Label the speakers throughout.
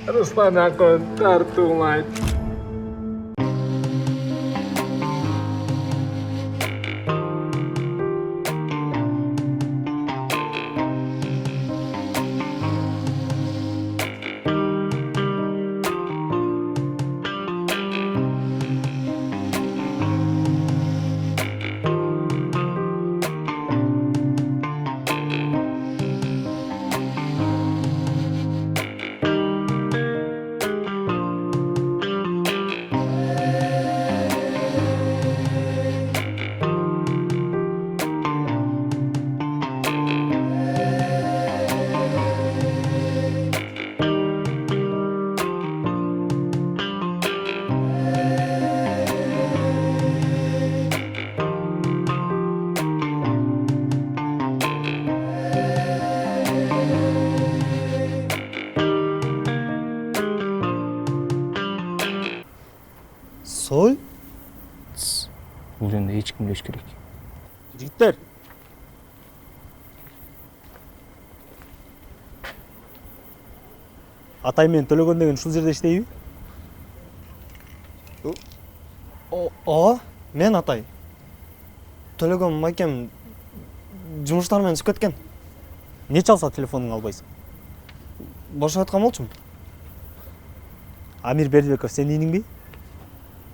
Speaker 1: Руслан акын тартуулайт.
Speaker 2: Soy?
Speaker 3: Бул жөнүндө эч ким билбеш керек.
Speaker 2: Жигиттер. Атай менен Төлөгөн деген ушул жерде иштейби? Мен Атай. Төлөгөн майкем жумуштар менен чыгып кеткен. Не чалса телефонуңду албайсың? Бошоп аткан болчумун. Амир Бердибеков сенин ийнingби?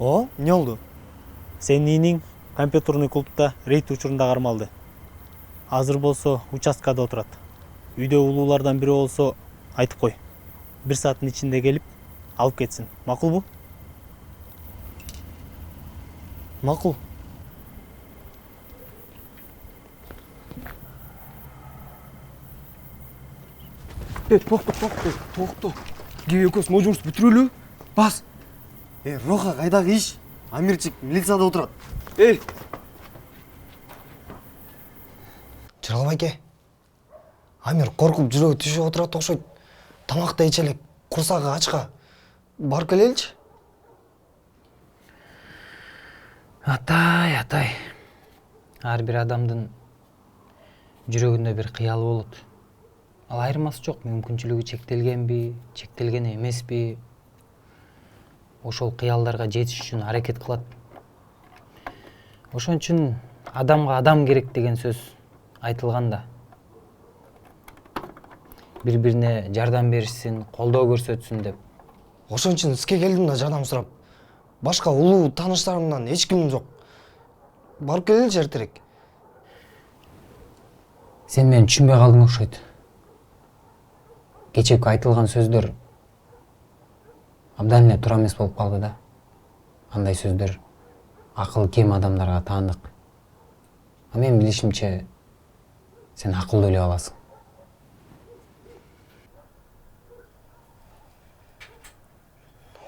Speaker 2: Не болду? Сенин ийниң компьютерный клубда рейд учурунда кармалды. Азыр болсо участкада отурат. Үйдө улуулардан бири болсо айтып кой. 1 сааттын ичинде келип алып кетсин. Макулбу? Макул.
Speaker 4: Токто. Кээ экөөс можубузду бүтүрөлү. Бас.
Speaker 2: Роха кайдагы иш? Амирчик милицияда отурат.
Speaker 4: Чыргал байке. Амир коркуп жүрөгү түшүп отурат окшойт. Тамак да иче элек, курсагы ачка. Барып келеличи.
Speaker 3: Атай. Ар бир адамдын жүрөгүндө бир кыялы болот. Ал айырмасы жок, мүмкүнчүлүгү чектелгенби, чектелген эмеспи. Ошол кыялдарга жетиш үчүн аракет кылат. Ошон үчүн адамга адам керек деген сөз айтылган да. Бири-бирине жардам беришсин, колдоо көрсөтсүн деп.
Speaker 4: Ошон үчүн сизге келдим да жардам сурап. Башка улуу тааныштарымдан эч ким жок. Барып келеличи эртерээк.
Speaker 3: Сен мени түшүнбөй калдың окшойт. Кечээки айтылган сөздөр абдан эле туура эмес болуп калды да. Андай сөздөр акылы кем адамдарга таандык. А мен билишимче сен акылдуу эле аласың.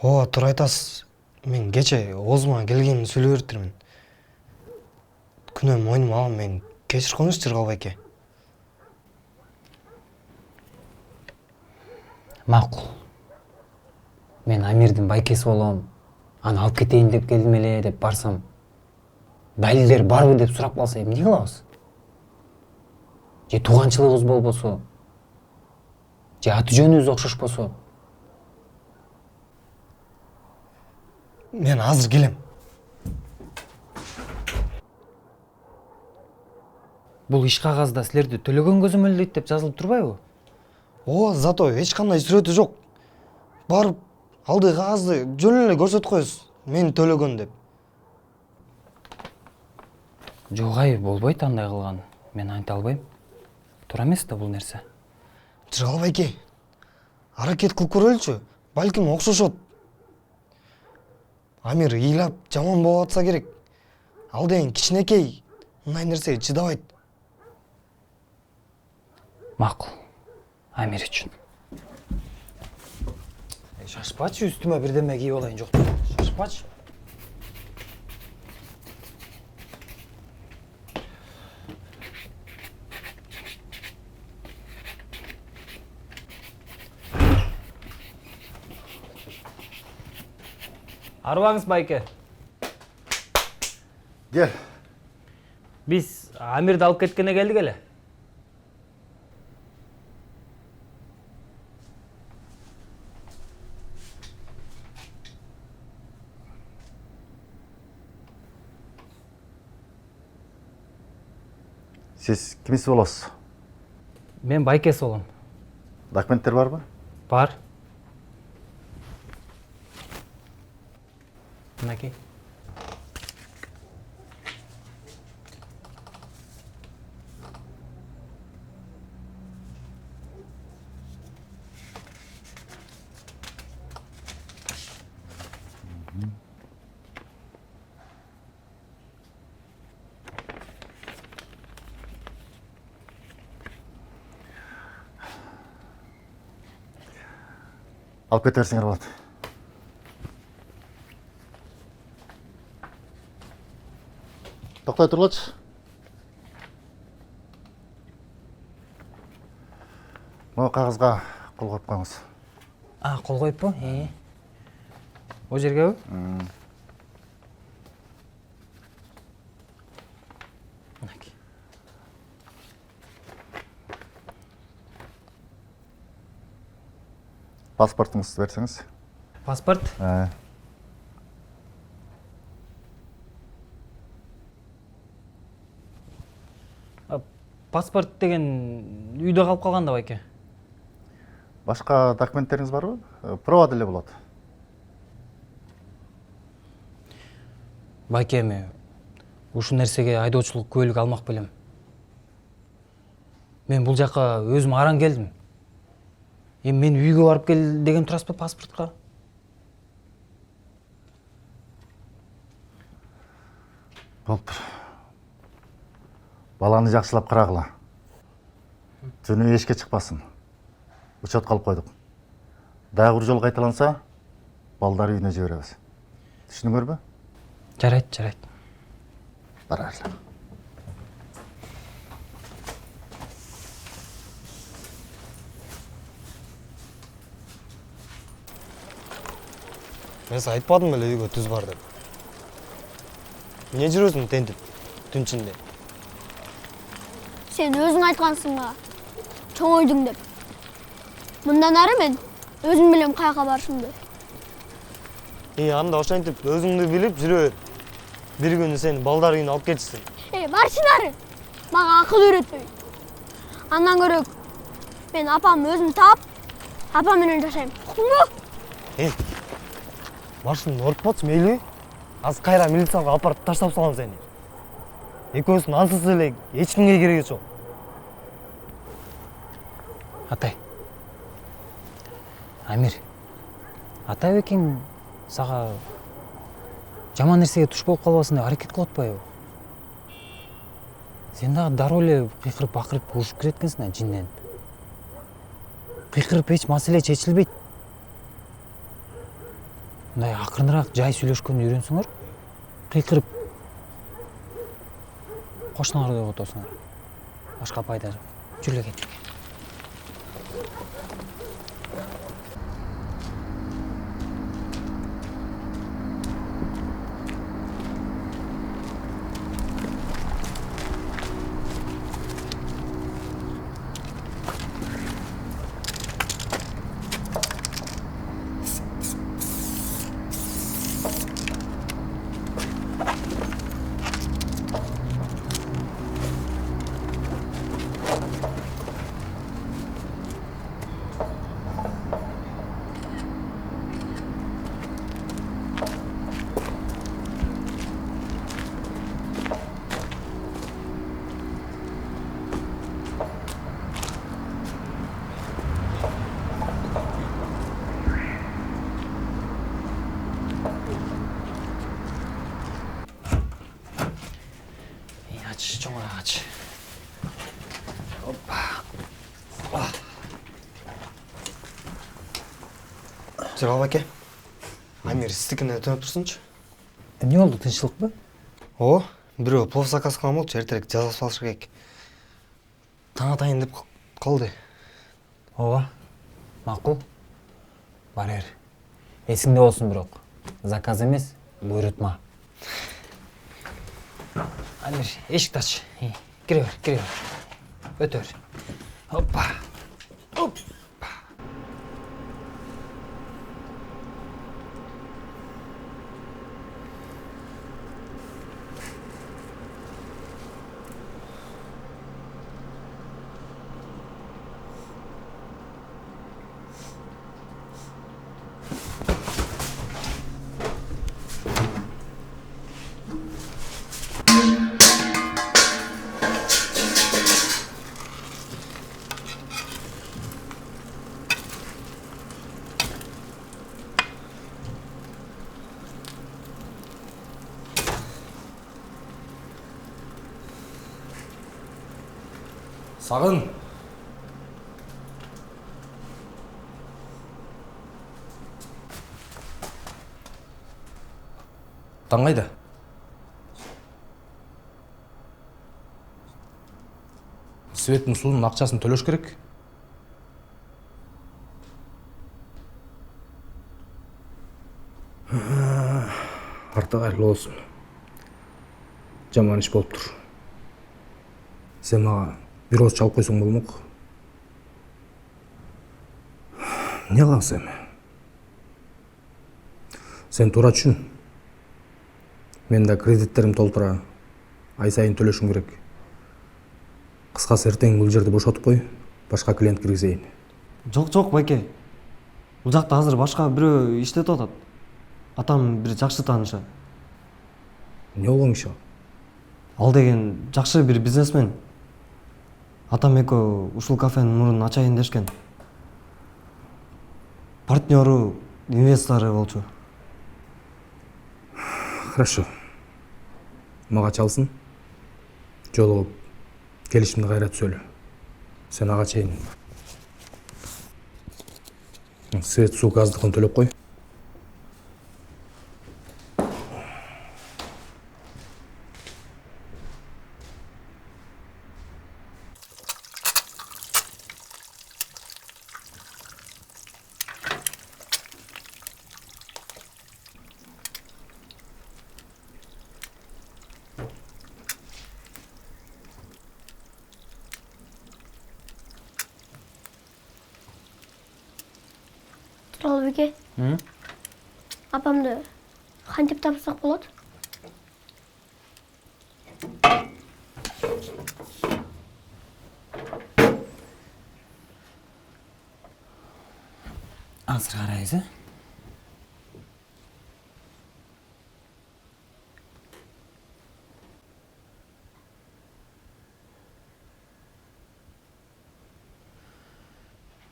Speaker 4: Ооба, туура айтасыз. Мен кече оозума келгенин сүйлөй бериптирмин. Күнөөм мойнума алам, мен кечирип коюңуз Чыргал байке.
Speaker 3: Макул. Мен Амирдин байкеси болом. Аны алып кетейин деп келдим эле деп барсам, далилдер барбы деп сурап калса, эмне кылабыз? Же тууганчылыгыбыз болбосо, же аты жөнүбүз окшошпосо?
Speaker 4: Мен азыр келем.
Speaker 3: Бул иш кагазда силерди Төлөгөн көзөмөлдөйт деп жазылып турбайбы?
Speaker 4: Ооба, зато эч кандай сүрөтү жок. Барып алды кагазды жөн эле көрсөтүп коесуз. Мен Төлөгөн деп.
Speaker 3: Жок ай, болбойт андай кылган. Мен айта албайм. Туура эмес да бул нерсе.
Speaker 4: Чыргал байке, аракет кылып көрөлүчү. Балким окшошот. Амир ыйлап жаман болуп атса керек. Ал деген кичинекей, мындай нерсеге чыдабайт.
Speaker 3: Макул. Амир үчүн. Шашпачы, үстүмө бирдеме кийип алайын, жок. Шашпачы. Арыбаңыз байке.
Speaker 5: Gel.
Speaker 3: Биз Амирди алып кеткенге келдик эле.
Speaker 5: Siz kimisi болосуз?
Speaker 3: Мен байкес болом.
Speaker 5: Документтер барбы?
Speaker 3: Бар. Мынакей.
Speaker 5: Алып кете берсеңер болот. Токтой тургуч. Могу кагызга кол коюп коюңуз.
Speaker 3: Кол коюппу? О жергеби? Мынакей.
Speaker 5: Паспортуңузду берсеңиз.
Speaker 3: Паспорт? Паспорт деген үйдө калып калган да байке.
Speaker 5: Башка документтериңиз барбы? Права деле болот.
Speaker 3: Байке, эми ушул нерсеге айдоочулук күбөлүк алмак белем. Мен бул жака өзүм аран келдим. Эми мен үйгө барып кел деген турасызбы паспортко?
Speaker 5: Болуптур. Баланы жакшылап карагыла. Түнү эшикке чыкпасын. Учет калып койдук. Дагы бир жолу кайталанса, балдары үйүнө жиберебиз. Түшүндүңөрбү?
Speaker 3: Жарайт, жарайт.
Speaker 5: Бара берле.
Speaker 4: Мен сага айтпадым беле үйгө түз бар деп. Эмне жүрөсүң тентип түн ичинде?
Speaker 6: Sen özün aytkansың ба, чоң ойдуң деп. Мындан ары мен өзүм билем каяка барышымды.
Speaker 4: Анда ошентип өзүңдү билип жүрө бер. Бир күнү сени балдар үйүнө алып кетишсин.
Speaker 6: Барчын ары. Мага акыл үйрөтпөй. Андан көрөк мен апамды өзүм таап, апам менен жашайм. Укуңбу?
Speaker 4: Башыңды ооруп мейли. Азыр кайра милицияга алып барып таштап салам сени. Экөөбүздүн ансыз эле эч кимге кереги жок.
Speaker 3: Атай. Амир. Атай бекең сага жаман нерсеге туш болуп калбасын деп аракет кылып атпайбы? Сен дагы дароо эле кыйкырып бакырып урушуп кирет экенсиң жинден. Кыйкырып эч маселе чечилбейт. Мындай акырыныраак жай сүйлөшкөндү үйрөнсөңөр, кыйкырып кошуналарды оготосуңар. Башка пайда жок. Жүргүлө кет. Aç, çoğuna aç. Hoppa.
Speaker 4: Жабал аке. Амир сиздикине өтүнүп турсунчу.
Speaker 3: Эмне болду, тынччылыкпы?
Speaker 4: Бирөө плов заказ кылган болчу, эртерээк жазып салыш керек. Таң атайын деп калды.
Speaker 3: Ооба. Макул. Бара бер. Эсиңде болсун бирок. Заказ эмес, буйрутма. Амир, эшикти ач. Кире бер, кире бер. Өтө бер. Hoppa. Hop.
Speaker 7: Сағын. Таңғайда. Светтің судың ақшасын төлеш керек. Артық айлы болсын. Жаман іш болып тұр. Сен маған bir oz çalıp koysun bulmak. Ne lan sen? Sen тура düşün. Men de kreditlerim толтыра. Ай сайын төлөшүм керек. Кыскасы эртең бул жерди бошотуп кой, башка клиент киргизейин.
Speaker 4: Жок, байке. Бул жакта азыр башка бирөө иштетип атат. Атам бир жакшы таанышы.
Speaker 7: Ne болгон иши?
Speaker 4: Ал деген жакшы бир бизнесмен. Атам экөө ушул кафенин мурун ачайын дешкен. Партнеру, инвестору болчу.
Speaker 7: Хорошо. Мага чалсын. Жолугуп келишимди кайра түзөлү. Сен ага чейин свет, суу, газдыкын төлөп кой.
Speaker 6: Туралбеке. Апамды кантип тапсак болот?
Speaker 3: Азыр карайсыз,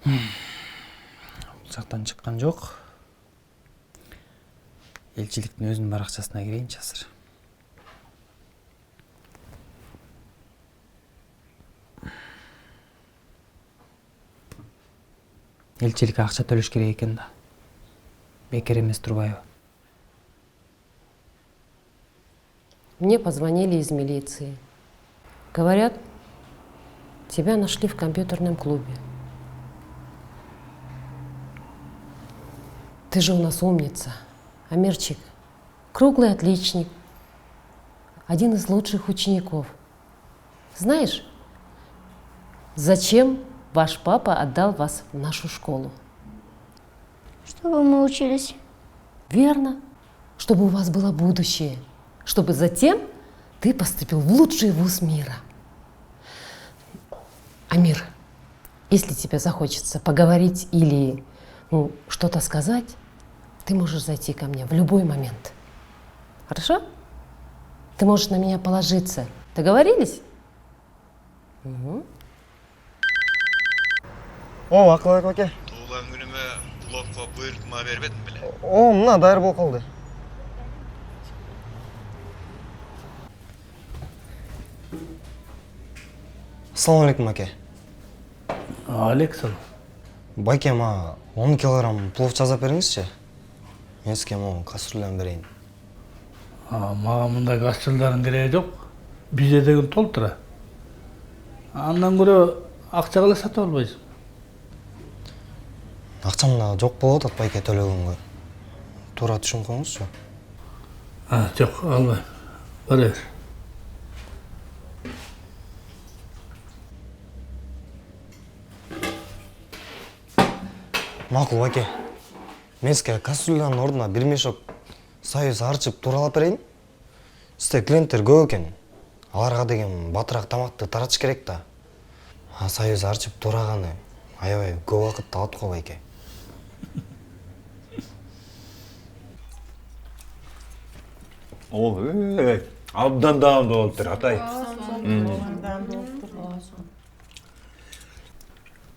Speaker 2: Бул жактан чыккан жок. Элчиликтин өзүнүн баракчасына кирейинчи азыр. Элчиликке акча төлөш керек экен да. Бекер эмес Турбаева.
Speaker 8: Мне позвонили из милиции. Говорят, тебя нашли в компьютерном клубе. Ты же у нас умница, Амирчик. Круглый отличник. Один из лучших учеников. Знаешь, зачем ваш папа отдал вас в нашу школу?
Speaker 6: Чтобы мы учились.
Speaker 8: Верно. Чтобы у вас было будущее. Чтобы затем ты поступил в лучший вуз мира. Амир, если тебе захочется поговорить или что-то сказать, ты можешь зайти ко мне в любой момент. Хорошо? Ты можешь на меня положиться. Договорились?
Speaker 4: О, Акылбек аке.
Speaker 9: Туылған күніме пловқа бұйыртма бербедім біле.
Speaker 4: О, мына дайыр болуп калды. Ассаламу алейкум, аке.
Speaker 7: Александр.
Speaker 4: Байке, ма 10 килограмм плов жазап бериңизчи. Мен сизге могу кастрюляны берейин.
Speaker 7: Мага мындай кастрюльдардын кереги жок. Бизде деген толтура. Андан көрө акчага эле сатып албайсың.
Speaker 4: Акчам да жок болуп атат байке төлөгөнгө. Туура түшүнүп коюңузчу.
Speaker 7: Жок, албайм. Бара бер.
Speaker 4: Макул байке. Мен сизге кастрюлянын ордуна бир мешок союз арчып тууралап берейин. Сизде клиенттер көп экен. Аларга деген батыраак тамакты таратыш керек да. Союз арчып туураганы аябай көп убакыт алат го байке.
Speaker 10: Абдан даамдуу болуптур, атай.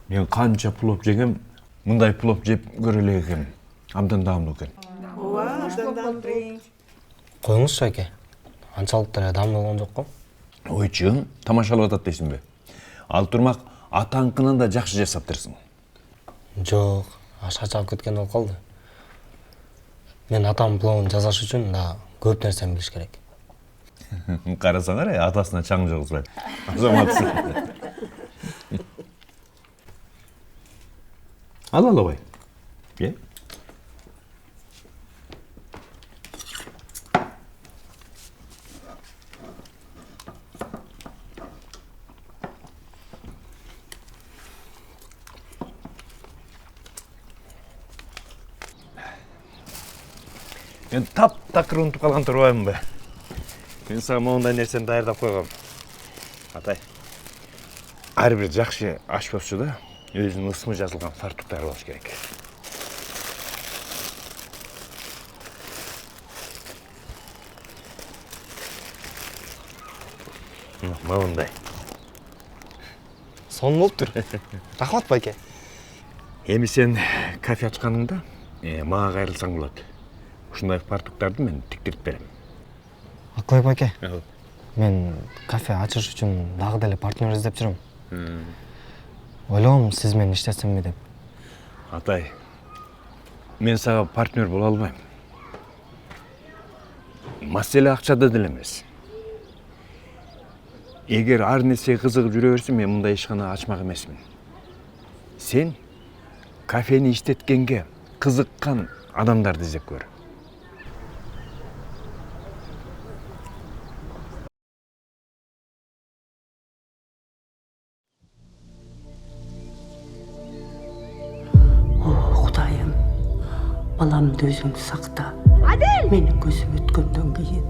Speaker 10: Мен канча плов жегем, мындай плов жеп көрө элек экенмин. Абдан даамдуу экен.
Speaker 4: Коюңузчу аке. Анчалык деле даам болгон жок го.
Speaker 10: Ойчун, тамашалап атат дейсиңби? Ал турмак атаңкынан да жакшы жасаптырсың.
Speaker 4: Жоқ, ашқа чалып кеткен болып қалды. Мен атам пловын жасаш үчүн да көп нерсени билиш керек.
Speaker 10: Карасаңар, атасына чаң жогузбай. Азаматсың. Ал алабай. Мен тап-такыр унутуп калган турбаймынбы? Мен сага моундай нерсени даярдап койгом. Атай, ар бир жакшы ашпозчуда өзүнүн ысмы жазылган фартуктары болуш керек. Моундай.
Speaker 4: Сон болуптур. Рахмат байке.
Speaker 10: Эми сен кафе ачканыңда мага кайрылсаң болот. Ушундай фартуктарды мен тиктирип берем.
Speaker 4: Акылбек байке. Мен кафе ачыш үчүн дагы деле партнер издеп жүрөм. Ойлогом сиз менен иштесемби деп.
Speaker 10: Атай, мен сага партнер боло албайм. Маселе акчада деле эмес. Эгер ар нерсеге кызыгып жүрө берсең, мен мындай ишкана ачмак эмесмин. Сен кафени иштеткенге кызыккан адамдарды издеп көр.
Speaker 11: Құдайым, баламды өзің сақта. Менің көзім өткөндөн кейін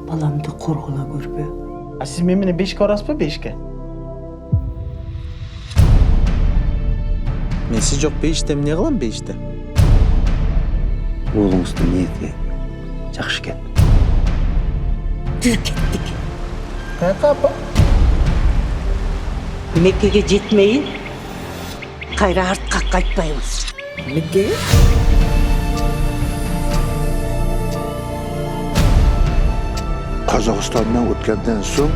Speaker 11: баламды қорғыла көрбе.
Speaker 2: Сиз менен 5ке барасызбы, 5ке? Мен сиз жок 5те эмне кылам 5те?
Speaker 11: Oğlumuzun niyeti жақсы кет. Жүр кеттік.
Speaker 2: Кайка апа?
Speaker 11: Меккеге жетмейін, қайра артқа қайтпаймыз.
Speaker 2: Меккеге?
Speaker 12: Қазақстаннан өткенден соң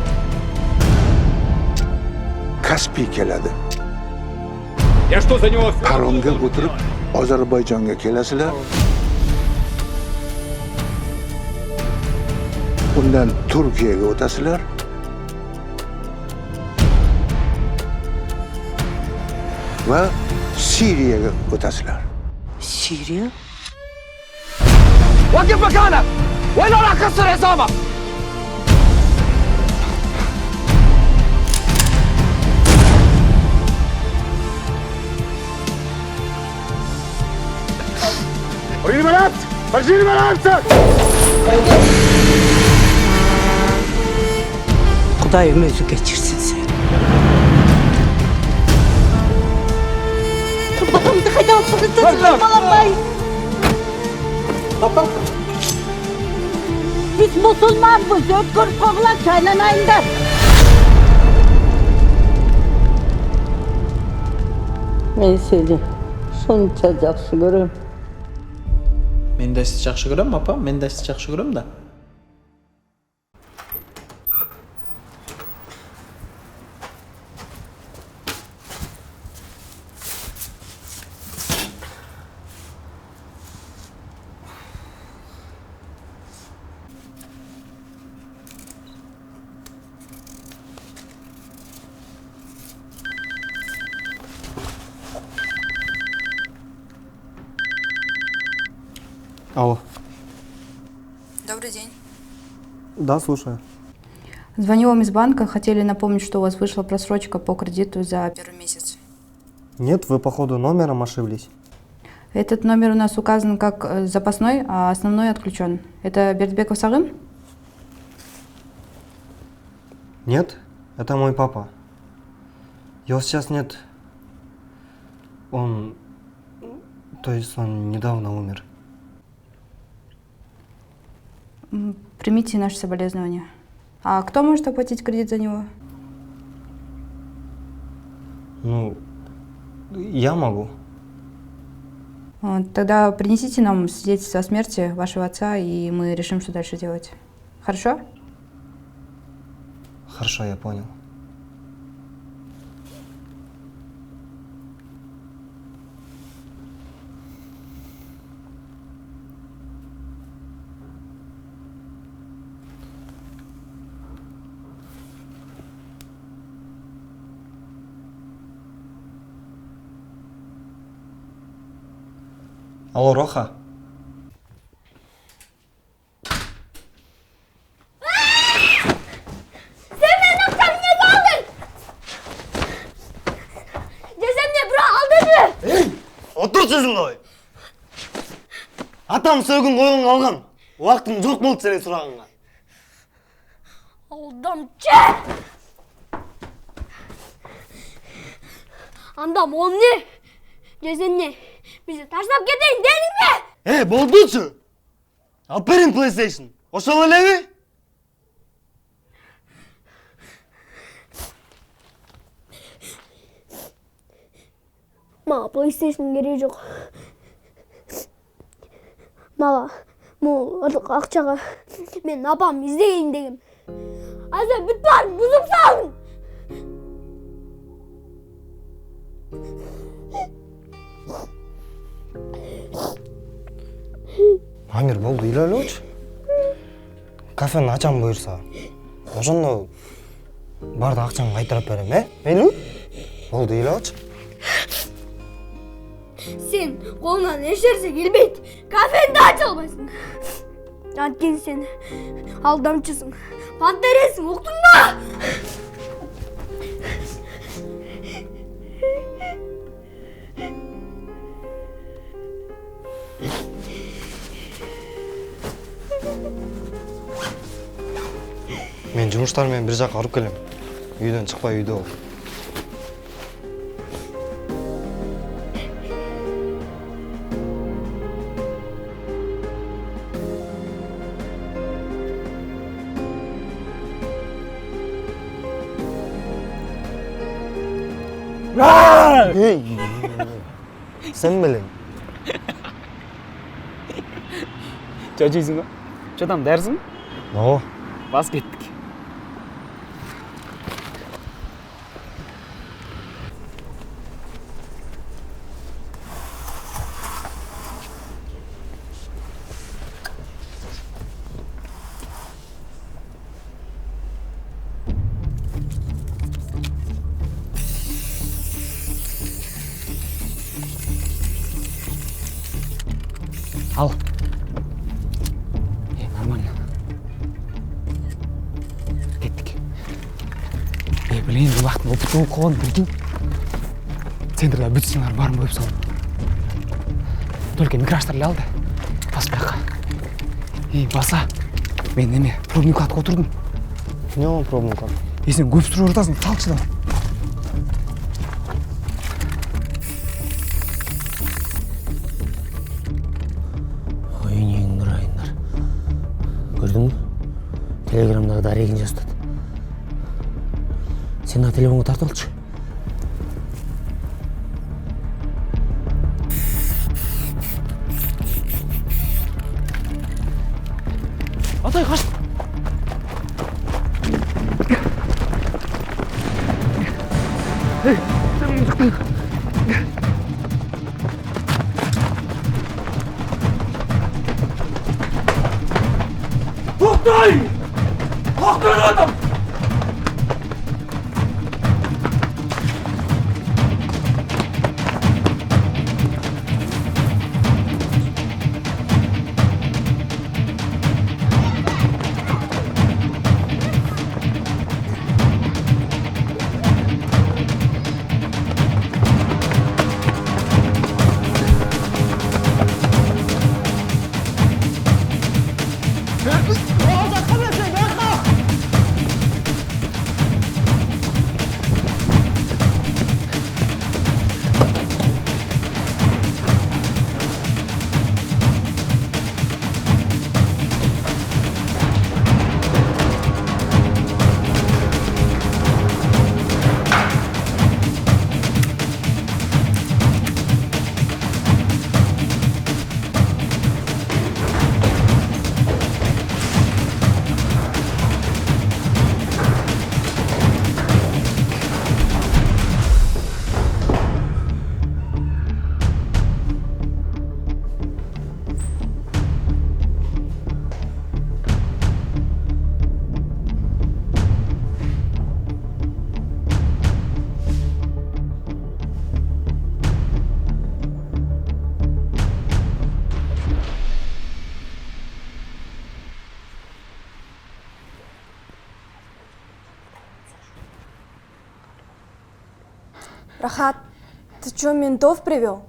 Speaker 12: Каспий келеді. Паромға отырып Азербайжанға келесілер. Ondan Türkiye'ye ötesiler. Ve Suriye'ye ötesiler.
Speaker 11: Suriye?
Speaker 13: وقف مكانك! وإلا راح أكسر عصابك!
Speaker 1: وريني ملابسك! فرجيني ملابسك!
Speaker 11: Kudayım özü geçirsin sen. Babamdı kaydan fırlatırsın balamay.
Speaker 2: Papa.
Speaker 11: Biz Müslümanız, ötkür koğulan çaylanayınlar. Ben seni sonça жақсы көрем.
Speaker 2: Мен да сизди жакшы көрөм, апа. Мен да сизди жакшы көрөм да.
Speaker 4: Алло.
Speaker 14: Добрый день.
Speaker 4: Да, слушаю.
Speaker 14: Звоню вам из банка. Хотели напомнить, что у вас вышла просрочка по кредиту за первый месяц.
Speaker 4: Нет, вы, походу, номером ошиблись.
Speaker 14: Этот номер у нас указан как запасной, а основной отключен. Это Бердбеков Сагын?
Speaker 4: Нет, это мой папа. Его сейчас нет. Он недавно умер.
Speaker 14: Примите наши соболезнования. А кто может оплатить кредит за него?
Speaker 4: Ну, я могу.
Speaker 14: Тогда принесите нам свидетельство о смерти вашего отца, и мы решим, что дальше делать. Хорошо?
Speaker 4: Хорошо, я понял. Алло, Роха.
Speaker 6: Sen benim akşamı ne aldın? Cesemle bura aldın mı?
Speaker 4: Otur sözün koy. Atam sögün koyun kalgan. Vaktim çok buldu seni surağınga.
Speaker 6: Aldamçı! Andam on ne? Cesemle bizi taşlap getireyim değil mi?
Speaker 4: Bolduçu. Aferin PlayStation. Oşal öyle mi?
Speaker 6: Mağa PlayStation gereği yok. Mağa bu akçağa ben apam izleyin dedim. Azı büt var buzum salın.
Speaker 4: Amir boldu ilerleç. Kafeni açam buyursa. Oşonda barda akçаны kaytırıp berem, Meyli? Boldu ilerleç.
Speaker 6: Sen kolundan eşerse gelbeyt. Kafeni de açılmasın. Atken sen aldamçısın. Panteresin uktun mu?
Speaker 4: Men жұмыштармен bir жаққа ұрып келем. Үйден шықпай үйде бол. Sen bilin.
Speaker 3: Çocuğusun mu? Çocuğum dersin mi?
Speaker 4: No.
Speaker 3: Bas gittik. Al. Нормально. Кеттік. Блин, бұл уақыт опыт болып қалған, прикинь. Центрда бүт сценар барын болып салды. Только микроштарды алды. Бас бияққа. Баса. Мен неме, пробный кладқа отырдым.
Speaker 4: Не ол пробный клад?
Speaker 3: Сен көп сұрып жатасың, салшыдан.
Speaker 15: Көрдің бі? Телеграмдағы дарегін жастады. Сен телефонға тарт алшы.
Speaker 3: Атай, қаш! Сен шықтың.
Speaker 13: Toktay! Toktay adam!
Speaker 16: Рахат, ты что, ментов привел?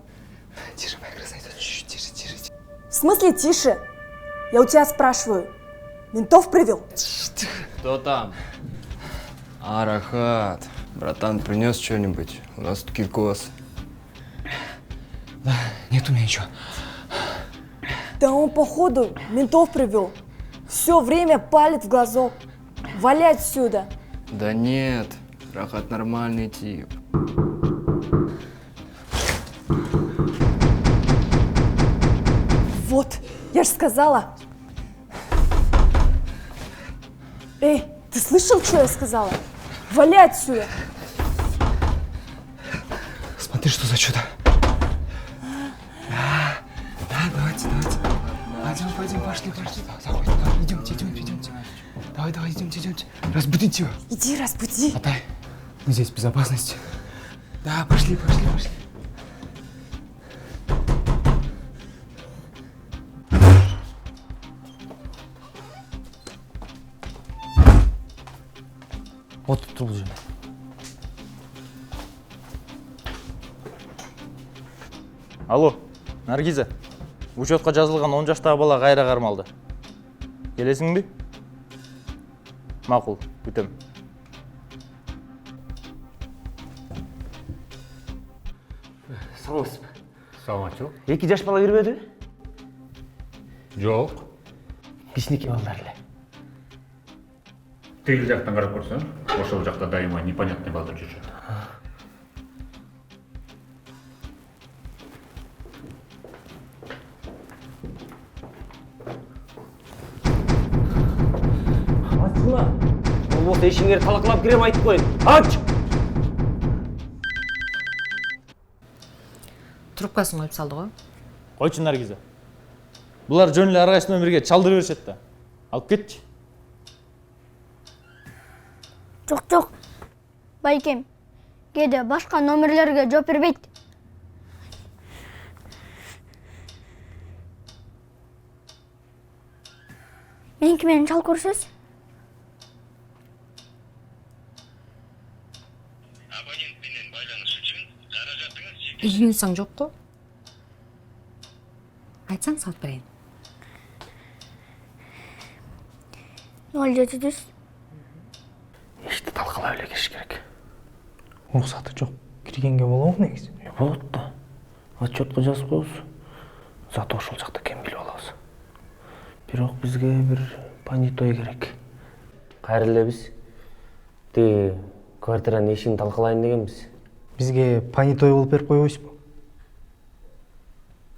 Speaker 4: Тише, моя красавица, чуть тише.
Speaker 16: В смысле тише? Я у тебя спрашиваю. Ментов привел?
Speaker 17: Кто там? А, Рахат. Братан, принес что-нибудь? У нас тут кикос.
Speaker 4: Да, нет у меня ничего.
Speaker 16: Да он, походу, ментов привел. Все время палит в глазок. Валяй отсюда.
Speaker 17: Да нет, Рахат нормальный тип.
Speaker 16: Вот, я же сказала. Эй, ты слышал, что я сказала? Валяй отсюда.
Speaker 4: Смотри, что за чудо. Да, давайте. Пойдем, пошли. Давай, идемте. Давай, идемте. Разбудите его.
Speaker 16: Иди, разбуди.
Speaker 4: Атай, мы здесь в безопасности. Да, пошли.
Speaker 15: Отыр тұр бұл жерде.
Speaker 2: Алло, Наргиза. Учетқа жазылған 10 жаштағы бала қайра қармалды. Келесің бе? Мақұл, күтем.
Speaker 15: Саламатсыз ба?
Speaker 18: Саламатчылық.
Speaker 15: 2 жаш бала кірбеді?
Speaker 18: Жоқ.
Speaker 15: Кичинекей балдар эле.
Speaker 18: Тегіл жақтан қарап көрсең, ошол жақта дайыма непонятный балдар жүреді.
Speaker 15: Ачма. Болмаса ешіңдерді талақлап кірем айтып қойын. Ач!
Speaker 8: Трубкасын қойып салды ғой.
Speaker 2: Қойшы, Наргиза. Бұлар жөнлі арғайсымен бірге чалдырып бершетті. Алып кетші.
Speaker 6: Жоқ. Байкем, кеде башқа номерлерге жооп бербейт. Меники менен чал көрсөз.
Speaker 8: Үйүнсаң жоқ қой. Айтсаң салып берейін.
Speaker 6: 0700.
Speaker 15: Ешті талқылап эле кеш керек.
Speaker 7: Рұқсаты жоқ. Кіргенге болауы негізі?
Speaker 15: Болады да. Отчетқа жазып қойыз. Зато ошол жақта кем билип алабыз. Бирок бизге бир понятой керек. Кайра эле биз тиги квартиранын ишин талкалайын дегенбиз.
Speaker 7: Бізге понятой болып беріп қойбойсузбу?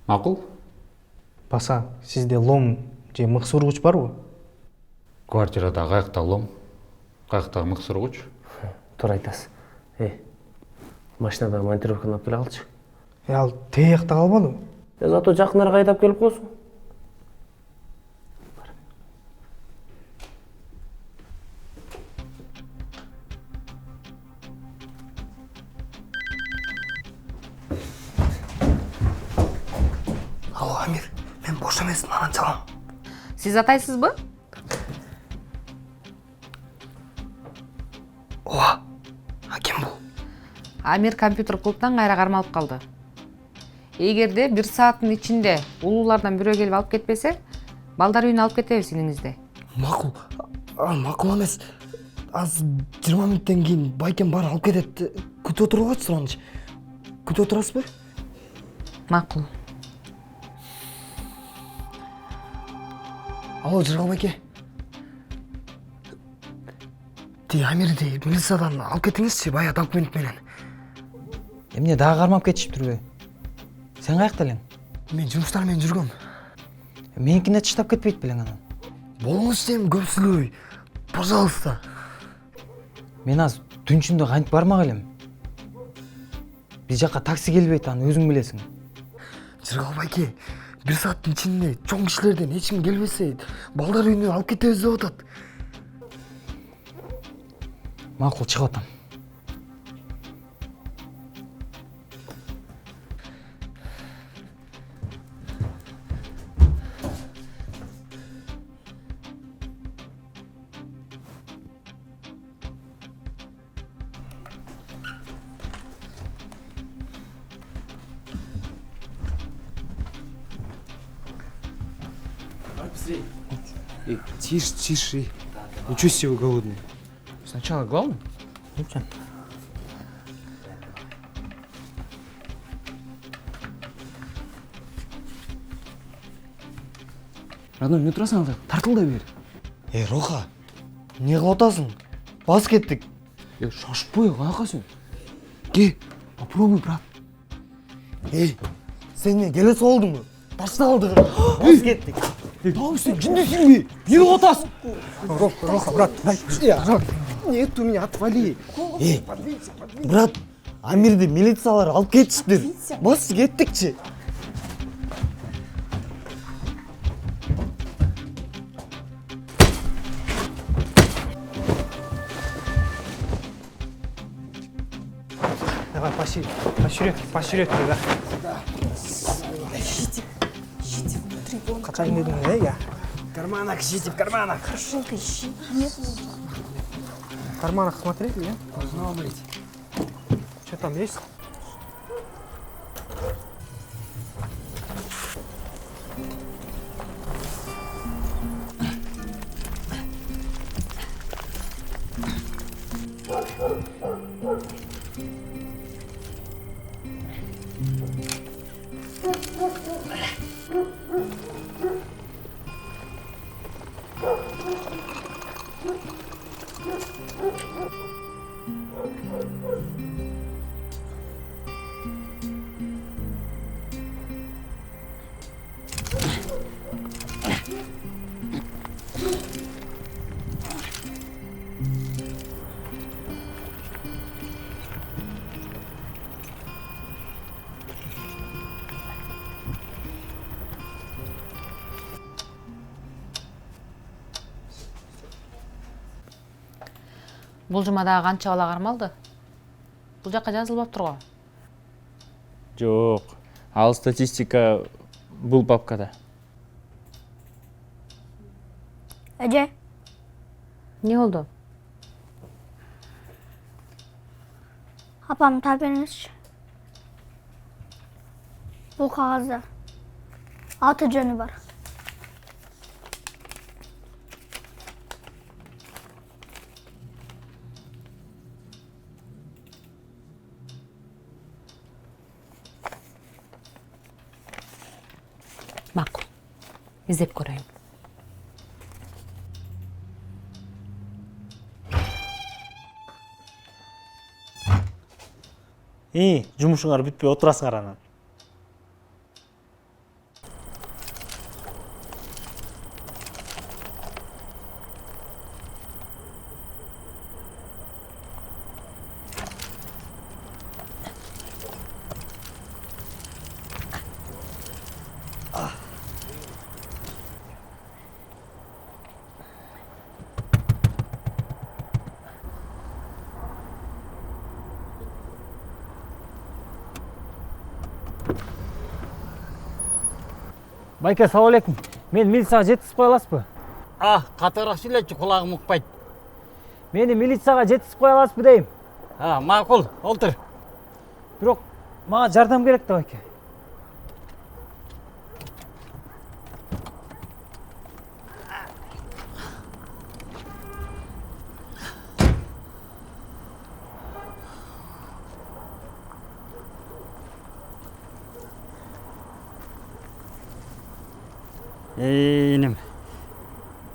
Speaker 18: Мақұл.
Speaker 7: Баса, сізде лом же мыкс ургуч барбы?
Speaker 18: Квартирада қаяқта лом, қаяқта мыкс ургуч.
Speaker 15: Туура айтасыз. Машинада монтировканы алып келе калчы.
Speaker 7: Ал тиякта калбадыбы?
Speaker 15: Зато жакындарга айдап келип койсуң.
Speaker 4: Алло, Амир, мен бош емесмін, анан чалам.
Speaker 8: Сіз атайсыз ба?
Speaker 4: Ооба, ким бул?
Speaker 8: Амир компьютер клубтан кайра кармалып калды. Эгерде 1 сааттын ичинде улуулардан бирөө келип алып кетпесе, балдар үйүнө алып кетебиз иниңизди.
Speaker 4: Макул. Макул эмес. Az 20 мүнөттөн кийин байкем баары алып кетет. Күтүп отургачы сураныч. Күтүп отурасызбы?
Speaker 8: Макул.
Speaker 4: Алло, Жыргал байке. Амирди милициядан алып кетиңизчи, бая документ менен.
Speaker 3: Эмне дагы кармап кетишиптирби? Сен каякта элең?
Speaker 4: Мен жумуштар менен жүргөм.
Speaker 3: Меникине таштап кетпейт белең анан.
Speaker 4: Болуңуз сен көп сүйлөбөй. Пожалуйста.
Speaker 3: Мен аз түнчүндө кантип бармак элем. Биз жака такси келбейт, аны өзүң билесиң.
Speaker 4: Жыргал байке, 1 сааттын ичинде чоң кишилерден эч ким келбесе, балдар үйүнө алып кетебиз деп атат.
Speaker 3: Макул, чыгып атам.
Speaker 17: Быстрее.
Speaker 15: Тише, тише. Ничего себе вы голодные. Сначала главное. Родной, не тұрасың алда. Тартылдай бер.
Speaker 4: Роха, не қылып атасың? Бас кеттік.
Speaker 15: Шашып қой, қаяққа сен? Ке, попробуй, брат.
Speaker 4: Сен не келе солдың ба? Ташты алдық. Бас кеттік.
Speaker 15: Тау сен жүндесің бе? Не қылып атасың?
Speaker 7: Роха, брат,
Speaker 4: Нет, у меня отвали. Брат, Амирді милициялар алып кетіштір. Бас кеттікші.
Speaker 15: Давай, пошире, да.
Speaker 16: Ищите внутри, вон.
Speaker 15: Қачан дедің, я?
Speaker 16: В карманах ищите, в карманах. Хорошенько ищи. Нет.
Speaker 15: В карманах смотри, я?
Speaker 16: Должно быть.
Speaker 15: Что там есть?
Speaker 19: Бұл жұмадағы қанша бала қармалды? Бұл жаққа жазылып тұр ғой.
Speaker 17: Жоқ, ал статистика бұл папкада.
Speaker 6: Әже,
Speaker 19: Не oldu?
Speaker 6: апамды тап беріңізші. Бұл қағазда аты жөні бар.
Speaker 19: Мақұл. Іздеп көрейін.
Speaker 2: Жұмышыңар бүтпей отырасыңар анан.
Speaker 15: Байке, салам алейкум. Мен милицияға жеткізіп қоя аласыз ба?
Speaker 20: Қатырақ сөйлетші, құлағым ұқпайды.
Speaker 15: Мені милицияға жеткізіп қоя аласыз ба деймін.
Speaker 20: Мақұл, отыр.
Speaker 15: Бирок, маған жардам керек та, байке.
Speaker 20: Инем,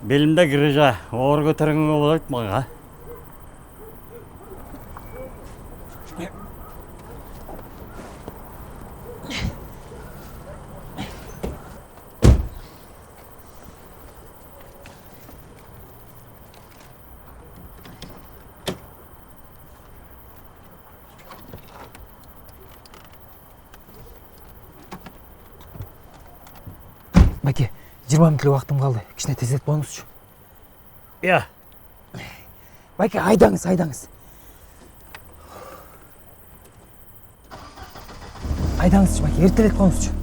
Speaker 20: белімде кірежа, оғыр көтеріңі болады маға.
Speaker 15: Байке, 20 минутлік уақытым қалды. Кішкене тездетіп қойыңызшы.
Speaker 20: Иә.
Speaker 15: Байке, айдаңыз. Айдаңызшы, байке, ертелетіп қойыңызшы.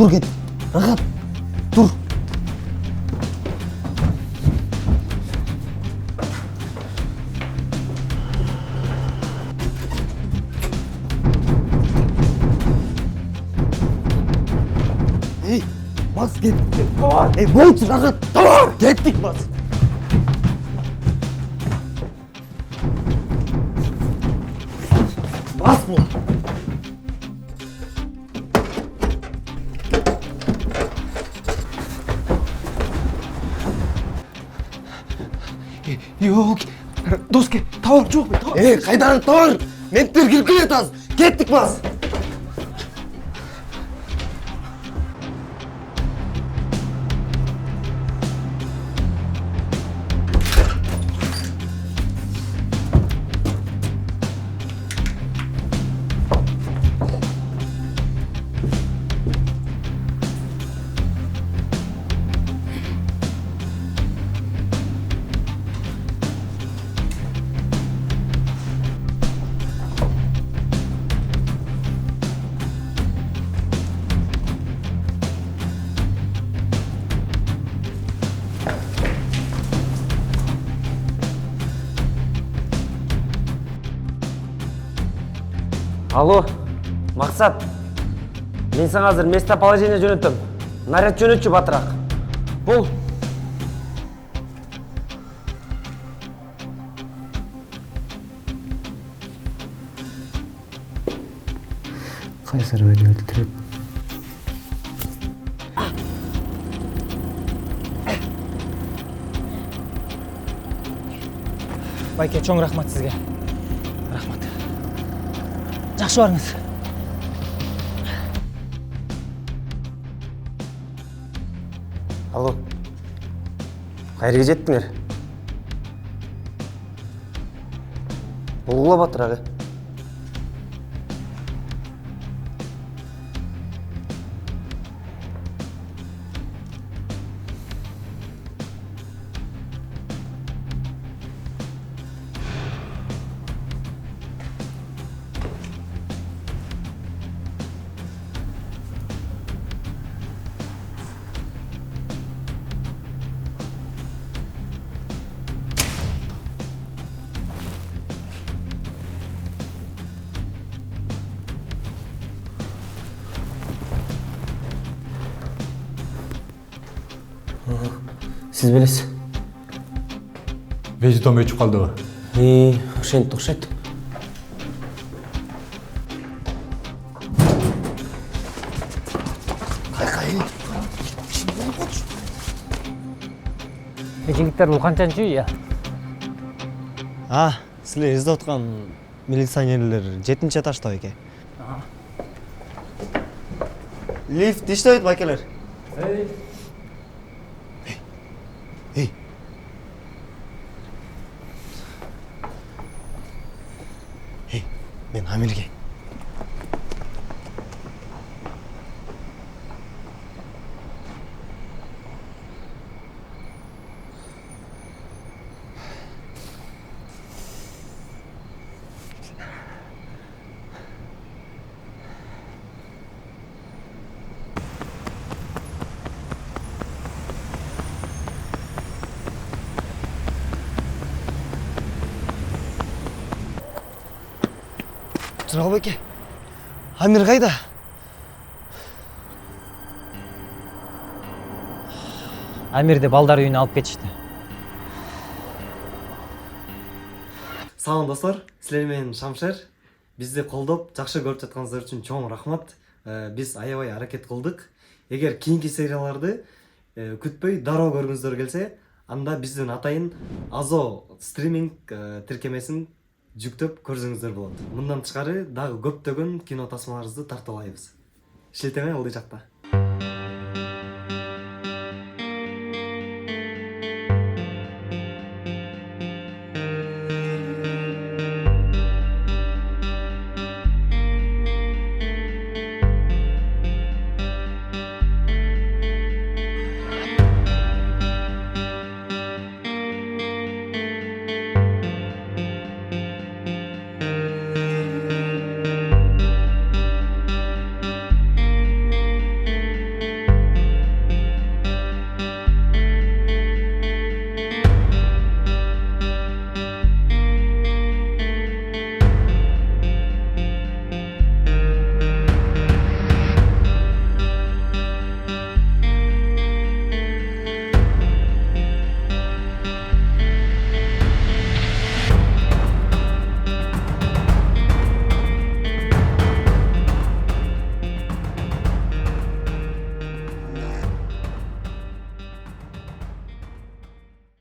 Speaker 4: тур кет. Рахат, тур. Ey, bas git. Tamam. Ey, boyut Rahat. Tamam. Gittik bas. Bas bu. Yok. Doske, tavır çok mu? Tavır. Kaydan tavır. Mentler girip az. Gittik bas.
Speaker 15: Алло, Мақсат. Мен саған қазір местоположение жөнөттім. Наряд жөнөтчү батырақ. Бол. Қайсыр мені өлтіріп.
Speaker 3: Байке, чоң рахмат сізге. Рахмат. Жақсы барыңыз.
Speaker 15: Алло. Қайырға жеттіңер? Болғыла батырағы. Сіз білесіз.
Speaker 7: Везитом өчіп қалды ба?
Speaker 15: Ұқшайынды ұқшайды.
Speaker 3: Жігіттер бұл қаншаншы үй,
Speaker 4: Сілер іздеп отқан милиционерлер 7-ші этажда екен. Лифт иштебейт байкелер. Мен Амирге. Сұрағып еке, Амир қайда?
Speaker 3: Амирді балдар үйіне алып кетішті.
Speaker 4: Сау достар, сілер мен Шамшер. Бізді қолдап, жақсы көріп жатқаныңыздар үшін чоң рахмат. Біз аябай әрекет қылдық. Егер кейінгі серияларды күтпей дароо көргіңіздер келсе, анда біздің атайын Азо стриминг тіркемесін жүктөп көрсөңүздөр болот. Мындан тышкары дагы көптөгөн кино тасмаларыбызды тартып алайбыз. Шилтеме ылдый жакта.